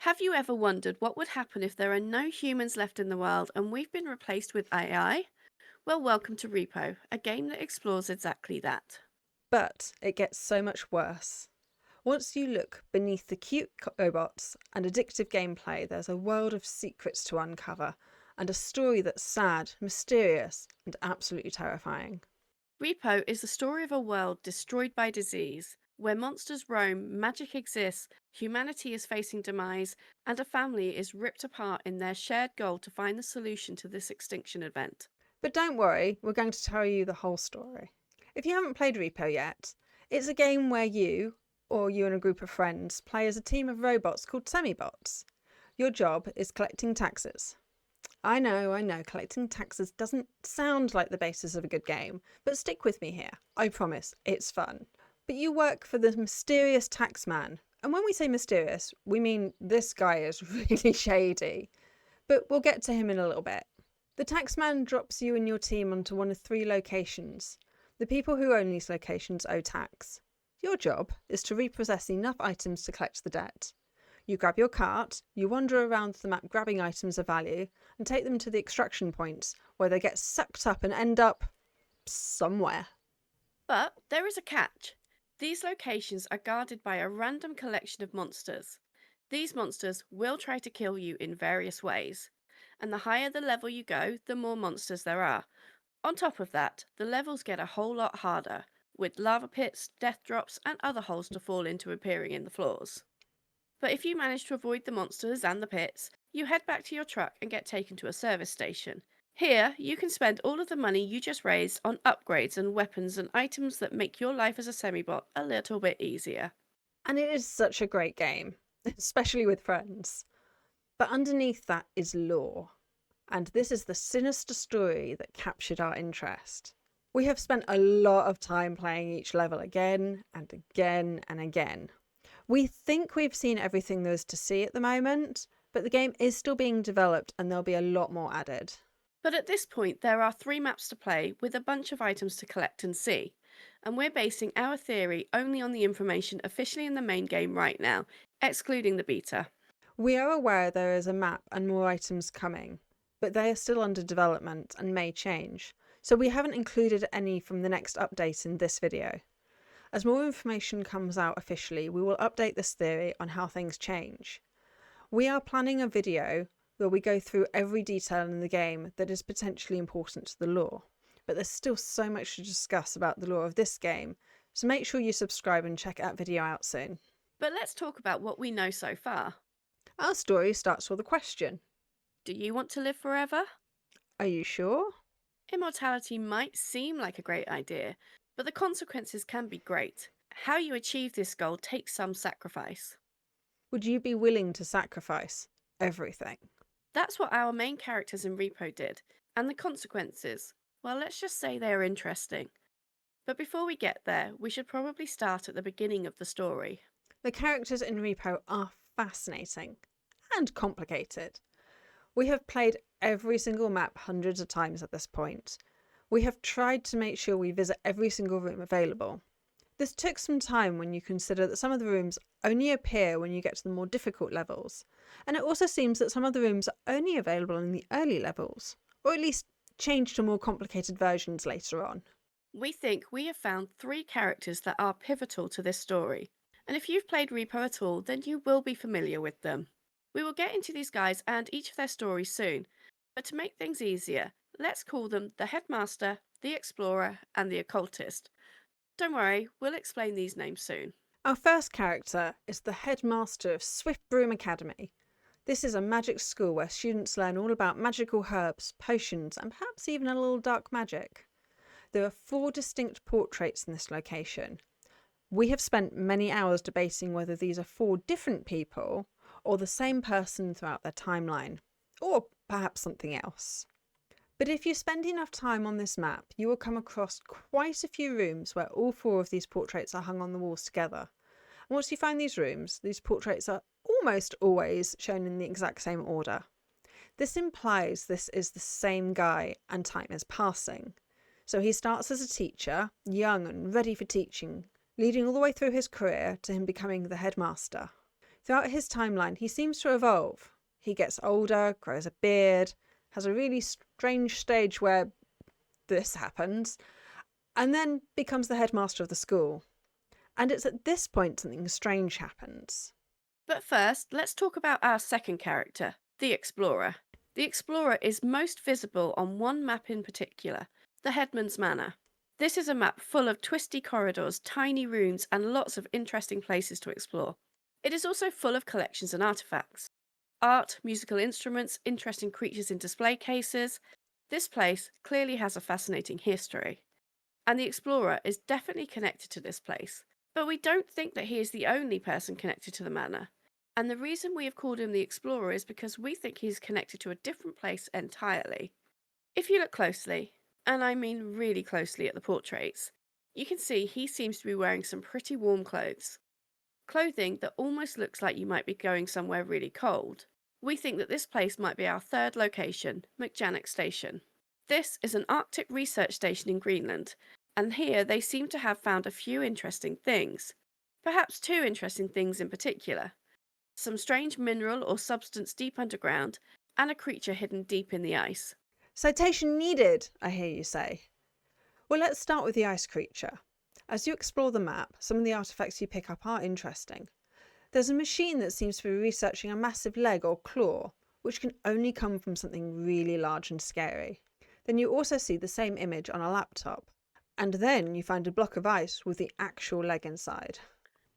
Have you ever wondered what would happen if there are no humans left in the world and we've been replaced with AI? Well, welcome to Repo, a game that explores exactly that. But it gets so much worse. Once you look beneath the cute robots and addictive gameplay, there's a world of secrets to uncover and a story that's sad, mysterious, and absolutely terrifying. Repo is the story of a world destroyed by disease, where monsters roam, magic exists, humanity is facing demise, and a family is ripped apart in their shared goal to find the solution to this extinction event. But don't worry, we're going to tell you the whole story. If you haven't played Repo yet, it's a game where you, or you and a group of friends, play as a team of robots called Semibots. Your job is collecting taxes. I know, collecting taxes doesn't sound like the basis of a good game, but stick with me here. I promise, it's fun. But you work for the mysterious Taxman. And when we say mysterious, we mean this guy is really shady. But we'll get to him in a little bit. The Taxman drops you and your team onto one of three locations. The people who own these locations owe tax. Your job is to repossess enough items to collect the debt. You grab your cart, you wander around the map grabbing items of value, and take them to the extraction points, where they get sucked up and end up somewhere. But there is a catch. These locations are guarded by a random collection of monsters. These monsters will try to kill you in various ways, and the higher the level you go, the more monsters there are. On top of that, the levels get a whole lot harder, with lava pits, death drops, and other holes to fall into appearing in the floors. But if you manage to avoid the monsters and the pits, you head back to your truck and get taken to a service station. Here, you can spend all of the money you just raised on upgrades and weapons and items that make your life as a semibot a little bit easier. And it is such a great game, especially with friends. But underneath that is lore. And this is the sinister story that captured our interest. We have spent a lot of time playing each level again and again and again. We think we've seen everything there is to see at the moment, but the game is still being developed and there'll be a lot more added. But at this point, there are 3 maps to play with a bunch of items to collect and see, and we're basing our theory only on the information officially in the main game right now, excluding the beta. We are aware there is a map and more items coming, but they are still under development and may change, so we haven't included any from the next update in this video. As more information comes out officially, we will update this theory on how things change. We are planning a video where we go through every detail in the game that is potentially important to the lore, but there's still so much to discuss about the lore of this game, so make sure you subscribe and check that video out soon. But let's talk about what we know so far. Our story starts with a question. Do you want to live forever? Are you sure? Immortality might seem like a great idea, but the consequences can be great. How you achieve this goal takes some sacrifice. Would you be willing to sacrifice everything? That's what our main characters in Repo did, and the consequences, well, let's just say they are interesting. But before we get there, we should probably start at the beginning of the story. The characters in Repo are fascinating and complicated. We have played every single map hundreds of times at this point. We have tried to make sure we visit every single room available. This took some time when you consider that some of the rooms only appear when you get to the more difficult levels, and it also seems that some of the rooms are only available in the early levels, or at least change to more complicated versions later on. We think we have found 3 characters that are pivotal to this story, and if you've played Repo at all, then you will be familiar with them. We will get into these guys and each of their stories soon, but to make things easier, let's call them the Headmaster, the Explorer, and the Occultist. Don't worry, we'll explain these names soon. Our first character is the headmaster of Swift Broom Academy. This is a magic school where students learn all about magical herbs, potions, and perhaps even a little dark magic. There are 4 distinct portraits in this location. We have spent many hours debating whether these are 4 different people or the same person throughout their timeline, or perhaps something else. But if you spend enough time on this map, you will come across quite a few rooms where all 4 of these portraits are hung on the walls together. And once you find these rooms, these portraits are almost always shown in the exact same order. This implies this is the same guy and time is passing. So he starts as a teacher, young and ready for teaching, leading all the way through his career to him becoming the headmaster. Throughout his timeline, he seems to evolve. He gets older, grows a beard, has a really strange stage where this happens, and then becomes the headmaster of the school. And it's at this point something strange happens. But first, let's talk about our second character, the Explorer. The Explorer is most visible on one map in particular, the Headman's Manor. This is a map full of twisty corridors, tiny rooms, and lots of interesting places to explore. It is also full of collections and artifacts. Art, musical instruments, interesting creatures in display cases. This place clearly has a fascinating history. And the Explorer is definitely connected to this place. But we don't think that he is the only person connected to the manor. And the reason we have called him the Explorer is because we think he's connected to a different place entirely. If you look closely, and I mean really closely at the portraits, you can see he seems to be wearing some pretty warm clothes. Clothing that almost looks like you might be going somewhere really cold. We think that this place might be our third location, Mcjannik Station. This is an Arctic research station in Greenland, and here they seem to have found a few interesting things. Perhaps two interesting things in particular. Some strange mineral or substance deep underground, and a creature hidden deep in the ice. Citation needed, I hear you say. Well, let's start with the ice creature. As you explore the map, some of the artefacts you pick up are interesting. There's a machine that seems to be researching a massive leg or claw, which can only come from something really large and scary. Then you also see the same image on a laptop. And then you find a block of ice with the actual leg inside.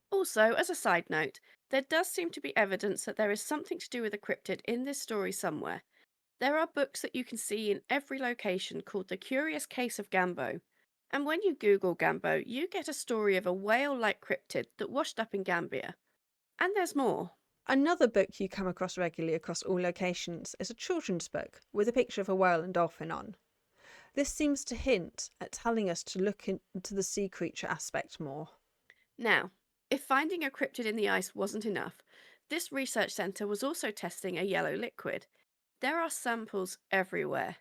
Also, as a side note, there does seem to be evidence that there is something to do with a cryptid in this story somewhere. There are books that you can see in every location called The Curious Case of Gambo. And when you Google Gambo, you get a story of a whale like cryptid that washed up in Gambia. And there's more. Another book you come across regularly across all locations is a children's book with a picture of a whale and dolphin on. This seems to hint at telling us to look into the sea creature aspect more. Now, if finding a cryptid in the ice wasn't enough, this research centre was also testing a yellow liquid. There are samples everywhere.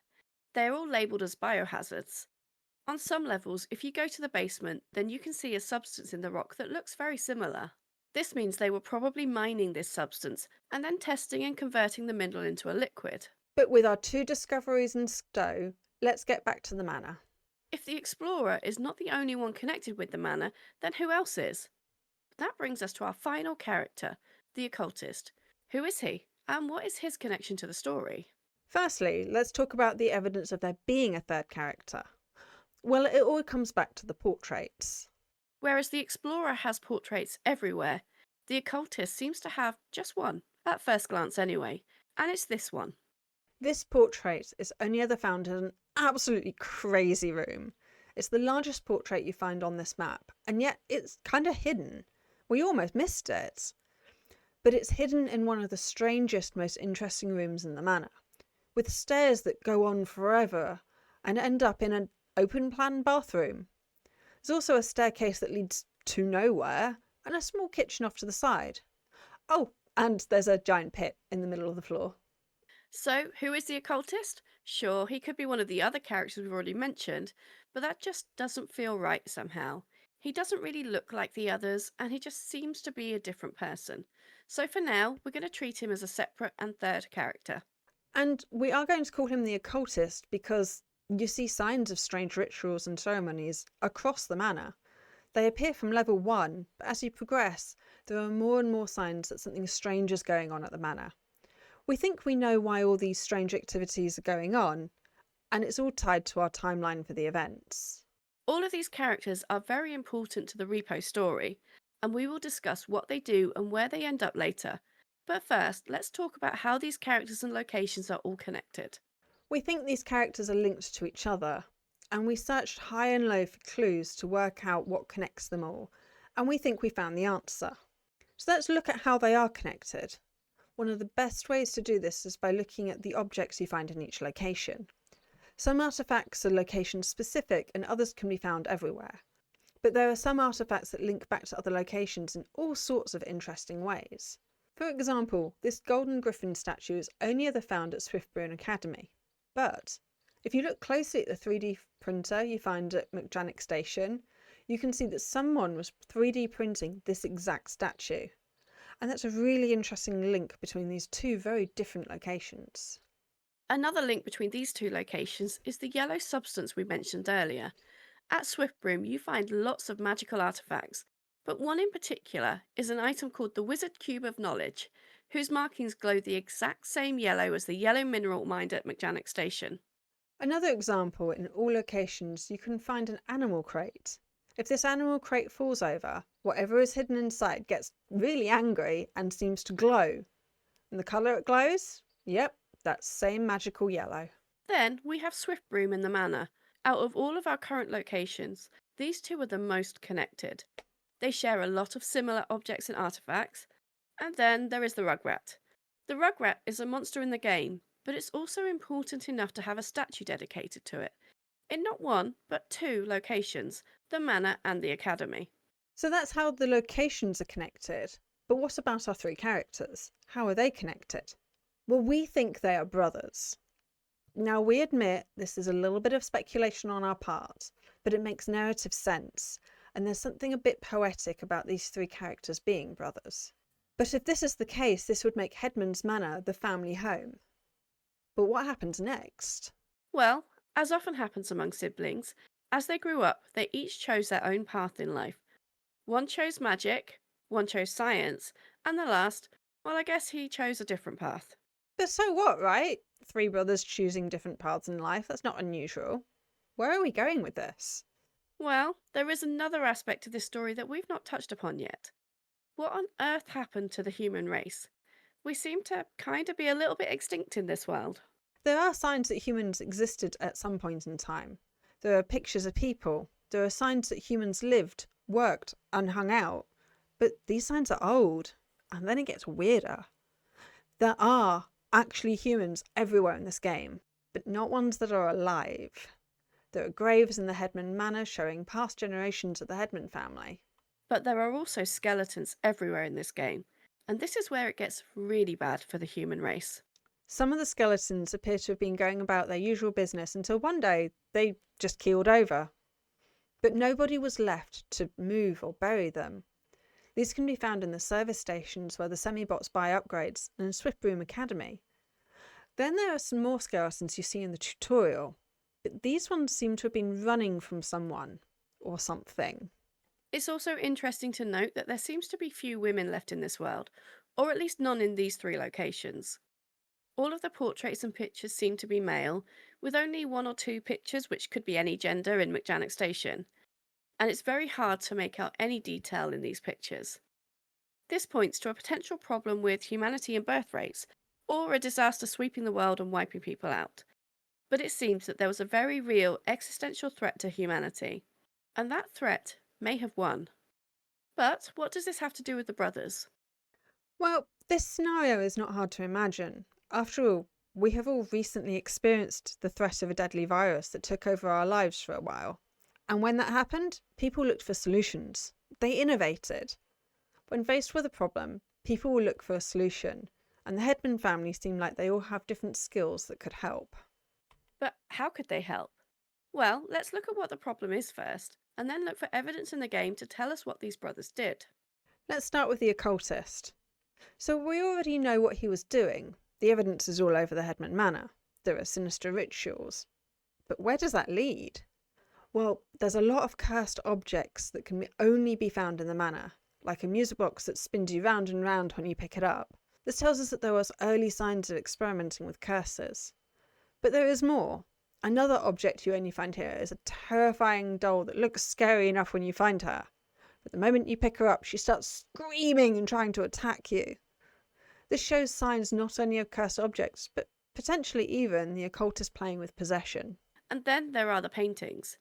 They're all labelled as biohazards. On some levels, if you go to the basement, then you can see a substance in the rock that looks very similar. This means they were probably mining this substance and then testing and converting the mineral into a liquid. But with our two discoveries in stow, let's get back to the manor. If the explorer is not the only one connected with the manor, then who else is? That brings us to our final character, the occultist. Who is he, and what is his connection to the story? Firstly, let's talk about the evidence of there being a third character. Well, it all comes back to the portraits. Whereas the explorer has portraits everywhere, the occultist seems to have just one, at first glance anyway, and it's this one. This portrait is only ever found in an absolutely crazy room. It's the largest portrait you find on this map, and yet it's kind of hidden. We almost missed it. But it's hidden in one of the strangest, most interesting rooms in the manor, with stairs that go on forever and end up in an open-plan bathroom. There's also a staircase that leads to nowhere, and a small kitchen off to the side. Oh, and there's a giant pit in the middle of the floor. So, who is the occultist? Sure, he could be one of the other characters we've already mentioned, but that just doesn't feel right somehow. He doesn't really look like the others, and he just seems to be a different person. So for now, we're going to treat him as a separate and third character. And we are going to call him the occultist because you see signs of strange rituals and ceremonies across the manor. They appear from level 1, but as you progress, there are more and more signs that something strange is going on at the manor. We think we know why all these strange activities are going on, and it's all tied to our timeline for the events. All of these characters are very important to the R.E.P.O story, and we will discuss what they do and where they end up later. But first, let's talk about how these characters and locations are all connected. We think these characters are linked to each other, and we searched high and low for clues to work out what connects them all, and we think we found the answer. So let's look at how they are connected. One of the best ways to do this is by looking at the objects you find in each location. Some artefacts are location specific and others can be found everywhere. But there are some artefacts that link back to other locations in all sorts of interesting ways. For example, this golden griffin statue is only ever found at Swiftburn Academy. But if you look closely at the 3D printer you find at Mcjannik Station, you can see that someone was 3D printing this exact statue. And that's a really interesting link between these two very different locations. Another link between these two locations is the yellow substance we mentioned earlier. At Swiftbroom, you find lots of magical artifacts, but one in particular is an item called the Wizard Cube of Knowledge, whose markings glow the exact same yellow as the yellow mineral mined at Mechanic Station. Another example, in all locations, you can find an animal crate. If this animal crate falls over, whatever is hidden inside gets really angry and seems to glow. And the colour it glows? Yep, that same magical yellow. Then we have Swiftbroom and the Manor. Out of all of our current locations, these two are the most connected. They share a lot of similar objects and artifacts. And then there is the Rugrat. The Rugrat is a monster in the game, but it's also important enough to have a statue dedicated to it, in not one, but two locations, the Manor and the Academy. So that's how the locations are connected. But what about our three characters? How are they connected? Well, we think they are brothers. Now, we admit this is a little bit of speculation on our part, but it makes narrative sense, and there's something a bit poetic about these three characters being brothers. But if this is the case, this would make Headman's Manor the family home. But what happens next? Well, as often happens among siblings, as they grew up, they each chose their own path in life. One chose magic, one chose science, and the last, well, I guess he chose a different path. But so what, right? Three brothers choosing different paths in life, that's not unusual. Where are we going with this? Well, there is another aspect to this story that we've not touched upon yet. What on earth happened to the human race? We seem to kind of be a little bit extinct in this world. There are signs that humans existed at some point in time. There are pictures of people. There are signs that humans lived, worked, and hung out. But these signs are old, and then it gets weirder. There are actually humans everywhere in this game, but not ones that are alive. There are graves in the Headman Manor showing past generations of the Headman family. But there are also skeletons everywhere in this game, and this is where it gets really bad for the human race. Some of the skeletons appear to have been going about their usual business until one day they just keeled over. But nobody was left to move or bury them. These can be found in the service stations where the Semibots buy upgrades and in Swiftbroom Academy. Then there are some more skeletons you see in the tutorial, but these ones seem to have been running from someone or something. It's also interesting to note that there seems to be few women left in this world, or at least none in these three locations. All of the portraits and pictures seem to be male, with only one or two pictures which could be any gender in Mechanic Station, and it's very hard to make out any detail in these pictures. This points to a potential problem with humanity and birth rates, or a disaster sweeping the world and wiping people out. But it seems that there was a very real existential threat to humanity, and that threat may have won. But what does this have to do with the brothers? Well, this scenario is not hard to imagine. After all, we have all recently experienced the threat of a deadly virus that took over our lives for a while. And when that happened, people looked for solutions. They innovated. When faced with a problem, people will look for a solution, and the Headman family seem like they all have different skills that could help. But how could they help? Well, let's look at what the problem is first, and then look for evidence in the game to tell us what these brothers did. Let's start with the occultist. So we already know what he was doing. The evidence is all over the Headman Manor. There are sinister rituals. But where does that lead? Well, there's a lot of cursed objects that can only be found in the manor, like a music box that spins you round and round when you pick it up. This tells us that there was early signs of experimenting with curses. But there is more. Another object you only find here is a terrifying doll that looks scary enough when you find her. But the moment you pick her up, she starts screaming and trying to attack you. This shows signs not only of cursed objects, but potentially even the occultist playing with possession. And then there are the paintings.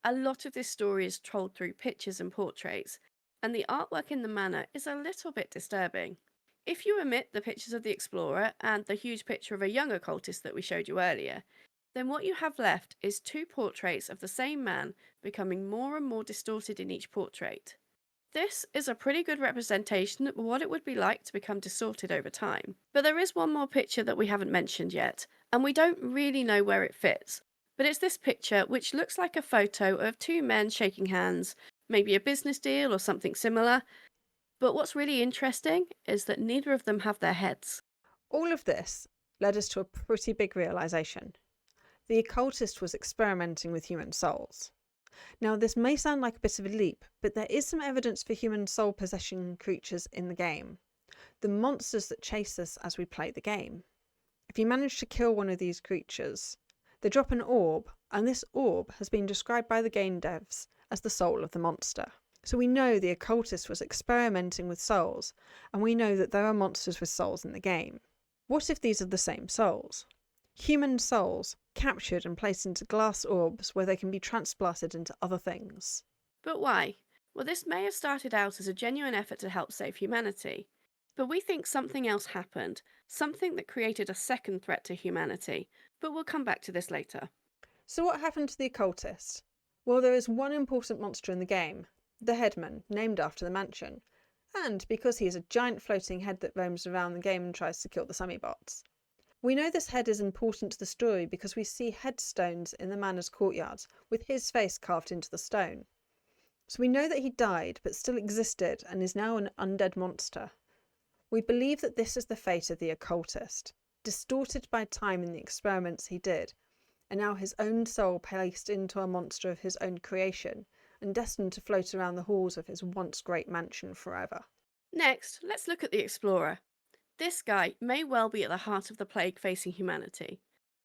A lot of this story is told through pictures and portraits, and the artwork in the manor is a little bit disturbing. If you omit the pictures of the explorer and the huge picture of a young occultist that we showed you earlier, then what you have left is two portraits of the same man becoming more and more distorted in each portrait. This is a pretty good representation of what it would be like to become distorted over time. But there is one more picture that we haven't mentioned yet, and we don't really know where it fits. But it's this picture which looks like a photo of two men shaking hands, maybe a business deal or something similar. But what's really interesting is that neither of them have their heads. All of this led us to a pretty big realisation. The occultist was experimenting with human souls. Now, this may sound like a bit of a leap, but there is some evidence for human soul possession creatures in the game. The monsters that chase us as we play the game. If you manage to kill one of these creatures, they drop an orb, and this orb has been described by the game devs as the soul of the monster. So we know the occultist was experimenting with souls, and we know that there are monsters with souls in the game. What if these are the same souls? Human souls captured and placed into glass orbs where they can be transplanted into other things. But why? Well, this may have started out as a genuine effort to help save humanity. But we think something else happened, something that created a second threat to humanity. But we'll come back to this later. So what happened to the occultist? Well, there is one important monster in the game, the headman, named after the mansion. And because he is a giant floating head that roams around the game and tries to kill the Semibots. We know this head is important to the story because we see headstones in the manor's courtyards with his face carved into the stone. So we know that he died but still existed and is now an undead monster. We believe that this is the fate of the occultist, distorted by time in the experiments he did, and now his own soul placed into a monster of his own creation and destined to float around the halls of his once great mansion forever. Next, let's look at the Explorer. This guy may well be at the heart of the plague facing humanity.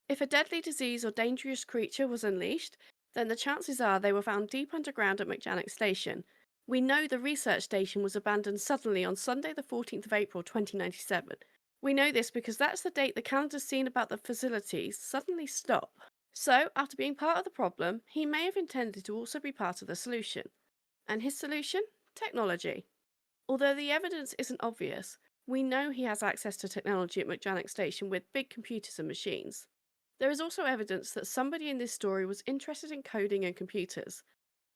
If a deadly disease or dangerous creature was unleashed, then the chances are they were found deep underground at Mechanic Station. We know the research station was abandoned suddenly on Sunday the 14th of April 2097. We know this because that's the date the calendar's seen about the facilities suddenly stop. So, after being part of the problem, he may have intended to also be part of the solution. And his solution? Technology. Although the evidence isn't obvious, we know he has access to technology at Mechanic Station with big computers and machines. There is also evidence that somebody in this story was interested in coding and computers.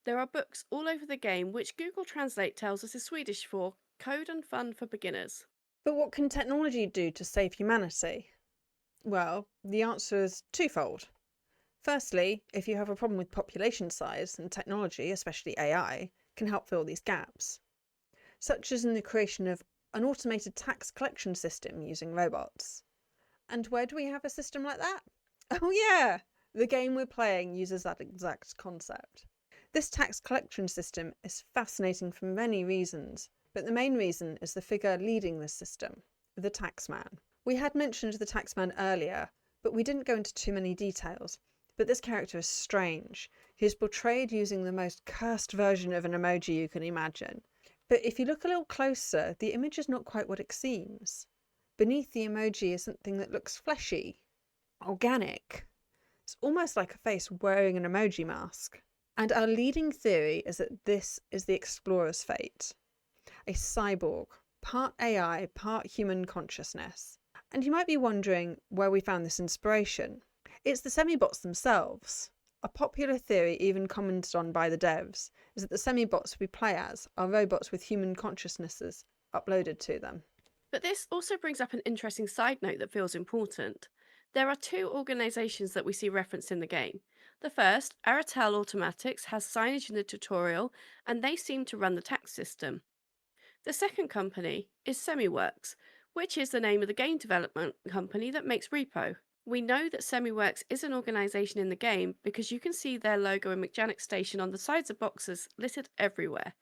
There are books all over the game which Google Translate tells us is Swedish for Code and Fun for Beginners. But what can technology do to save humanity? Well, the answer is twofold. Firstly, if you have a problem with population size, then technology, especially AI, can help fill these gaps, such as in the creation of an automated tax collection system using robots. And where do we have a system like that? Oh yeah! The game we're playing uses that exact concept. This tax collection system is fascinating for many reasons, but the main reason is the figure leading this system, the Taxman. We had mentioned the Taxman earlier, but we didn't go into too many details. But this character is strange. He is portrayed using the most cursed version of an emoji you can imagine. But if you look a little closer, the image is not quite what it seems. Beneath the emoji is something that looks fleshy, organic. It's almost like a face wearing an emoji mask. And our leading theory is that this is the Explorer's fate. A cyborg, part AI, part human consciousness. And you might be wondering where we found this inspiration. It's the Semibots themselves. A popular theory, even commented on by the devs, is that the Semibots we play as are robots with human consciousnesses uploaded to them. But this also brings up an interesting side note that feels important. There are two organisations that we see referenced in the game. The first, R.E.P.O Automatics, has signage in the tutorial, and they seem to run the tax system. The second company is Semiworks, which is the name of the game development company that makes R.E.P.O. We know that Semiworks is an organisation in the game because you can see their logo in Mechanic Station on the sides of boxes littered everywhere.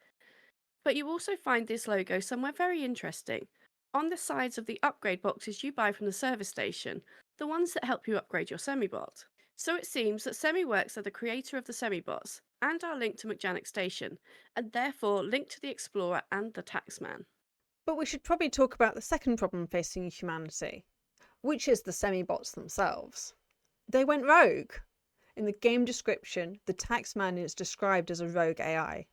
But you also find this logo somewhere very interesting. On the sides of the upgrade boxes you buy from the service station, the ones that help you upgrade your Semibot. So it seems that Semiworks are the creator of the Semibots and are linked to Mechanic Station, and therefore linked to the Explorer and the Taxman. But we should probably talk about the second problem facing humanity, which is the Semibots themselves. They went rogue. In the game description, the Taxman is described as a rogue AI.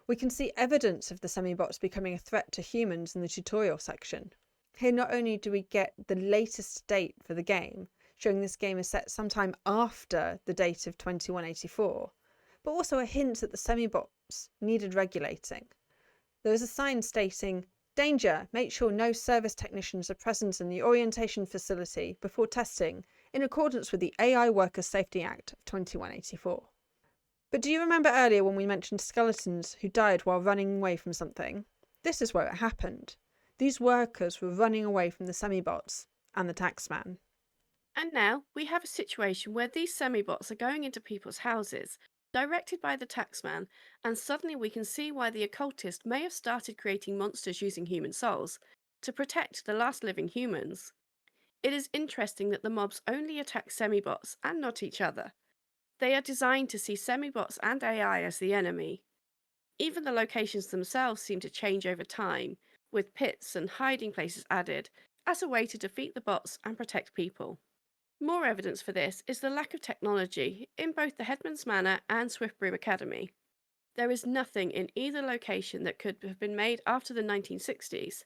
We can see evidence of the Semibots becoming a threat to humans in the tutorial section. Here not only do we get the latest date for the game, showing this game is set sometime after the date of 2184, but also a hint that the Semibots needed regulating. There is a sign stating, "Danger! Make sure no service technicians are present in the orientation facility before testing, in accordance with the AI Workers' Safety Act of 2184. But do you remember earlier when we mentioned skeletons who died while running away from something? This is where it happened. These workers were running away from the Semibots and the Taxman. And now we have a situation where these semi-bots are going into people's houses, directed by the taxman, and suddenly we can see why the occultist may have started creating monsters using human souls to protect the last living humans. It is interesting that the mobs only attack semi-bots and not each other. They are designed to see semi-bots and AI as the enemy. Even the locations themselves seem to change over time, with pits and hiding places added as a way to defeat the bots and protect people. More evidence for this is the lack of technology in both the Headman's Manor and Swiftbroom Academy. There is nothing in either location that could have been made after the 1960s.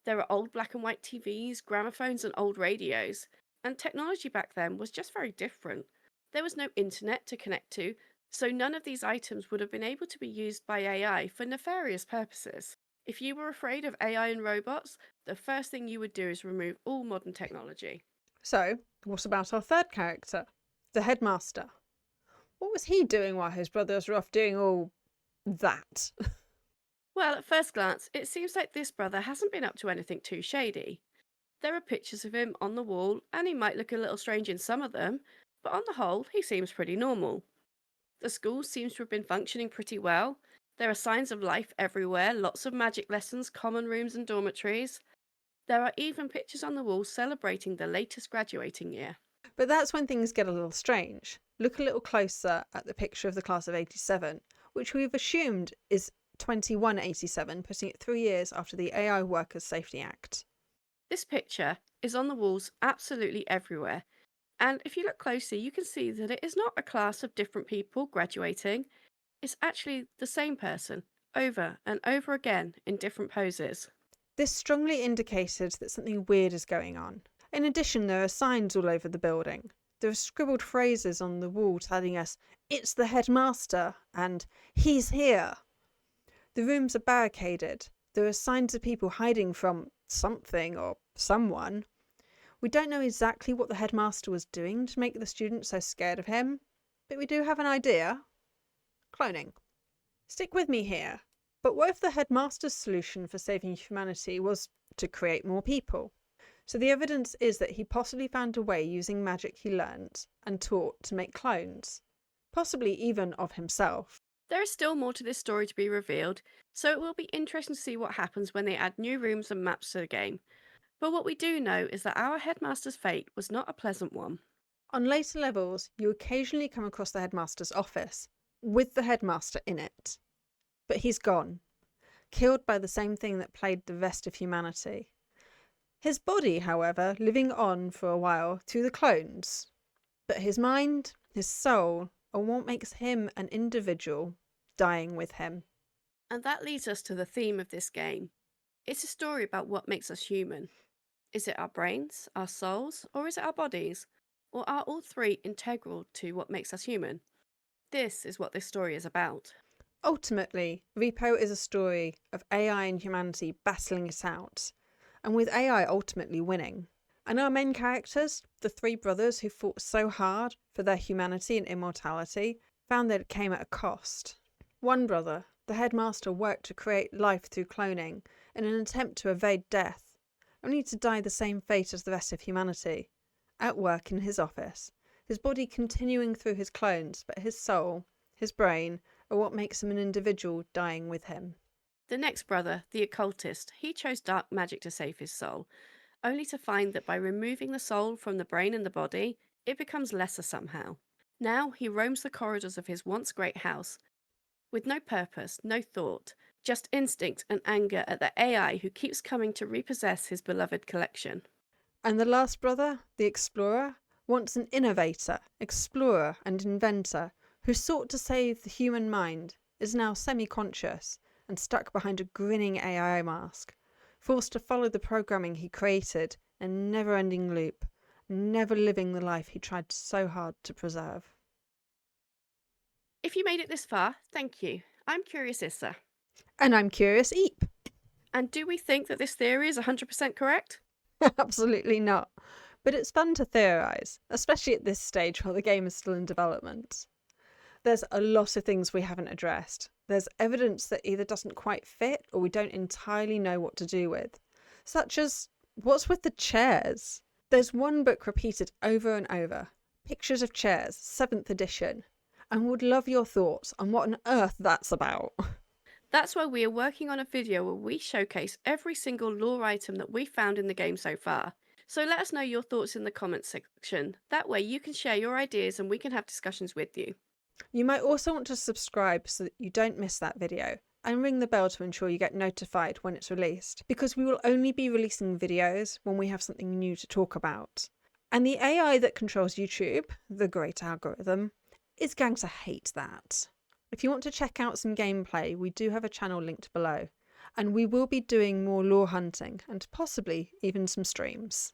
There are old black and white TVs, gramophones, and old radios, and technology back then was just very different. There was no internet to connect to, so none of these items would have been able to be used by AI for nefarious purposes. If you were afraid of AI and robots, the first thing you would do is remove all modern technology. So, what about our third character, the headmaster? What was he doing while his brothers were off doing all that? Well, at first glance, it seems like this brother hasn't been up to anything too shady. There are pictures of him on the wall, and he might look a little strange in some of them, but on the whole, he seems pretty normal. The school seems to have been functioning pretty well. There are signs of life everywhere, lots of magic lessons, common rooms, and dormitories. There are even pictures on the wall celebrating the latest graduating year. But that's when things get a little strange. Look a little closer at the picture of the class of 87, which we've assumed is 2187, putting it 3 years after the AI Workers' Safety Act. This picture is on the walls absolutely everywhere, and if you look closely, you can see that it is not a class of different people graduating, it's actually the same person, over and over again in different poses. This strongly indicated that something weird is going on. In addition, there are signs all over the building. There are scribbled phrases on the wall telling us, "It's the headmaster," and "He's here." The rooms are barricaded. There are signs of people hiding from something or someone. We don't know exactly what the headmaster was doing to make the students so scared of him, but we do have an idea. Cloning. Stick with me here. But what if the headmaster's solution for saving humanity was to create more people? So the evidence is that he possibly found a way using magic he learnt and taught to make clones, possibly even of himself. There is still more to this story to be revealed, so it will be interesting to see what happens when they add new rooms and maps to the game. But what we do know is that our headmaster's fate was not a pleasant one. On later levels, you occasionally come across the headmaster's office, with the headmaster in it. But he's gone, killed by the same thing that plagued the rest of humanity. His body, however, living on for a while through the clones. But his mind, his soul, are what makes him an individual, dying with him. And that leads us to the theme of this game. It's a story about what makes us human. Is it our brains, our souls, or is it our bodies? Or are all three integral to what makes us human? This is what this story is about. Ultimately, R.E.P.O is a story of AI and humanity battling it out, and with AI ultimately winning. And our main characters, the three brothers who fought so hard for their humanity and immortality, found that it came at a cost. One brother, the headmaster, worked to create life through cloning in an attempt to evade death, only to die the same fate as the rest of humanity, at work in his office, his body continuing through his clones, but his soul, his brain, are what makes him an individual dying with him. The next brother, the occultist, he chose dark magic to save his soul, only to find that by removing the soul from the brain and the body, it becomes lesser somehow. Now he roams the corridors of his once great house, with no purpose, no thought, just instinct and anger at the AI who keeps coming to repossess his beloved collection. And the last brother, the explorer, wants an innovator, explorer, and inventor who sought to save the human mind, is now semi-conscious and stuck behind a grinning AI mask, forced to follow the programming he created in a never-ending loop, never living the life he tried so hard to preserve. If you made it this far, thank you. I'm Curious Issa. And I'm Curious Eep. And do we think that this theory is 100% correct? Absolutely not. But it's fun to theorise, especially at this stage while the game is still in development. There's a lot of things we haven't addressed. There's evidence that either doesn't quite fit or we don't entirely know what to do with, such as what's with the chairs? There's one book repeated over and over, Pictures of Chairs, 7th edition, and would love your thoughts on what on earth that's about. That's why we are working on a video where we showcase every single lore item that we found in the game so far. So let us know your thoughts in the comments section. That way you can share your ideas and we can have discussions with you. You might also want to subscribe so that you don't miss that video, and ring the bell to ensure you get notified when it's released, because we will only be releasing videos when we have something new to talk about. And the AI that controls YouTube, the great algorithm, is going to hate that. If you want to check out some gameplay, we do have a channel linked below, and we will be doing more lore hunting and possibly even some streams.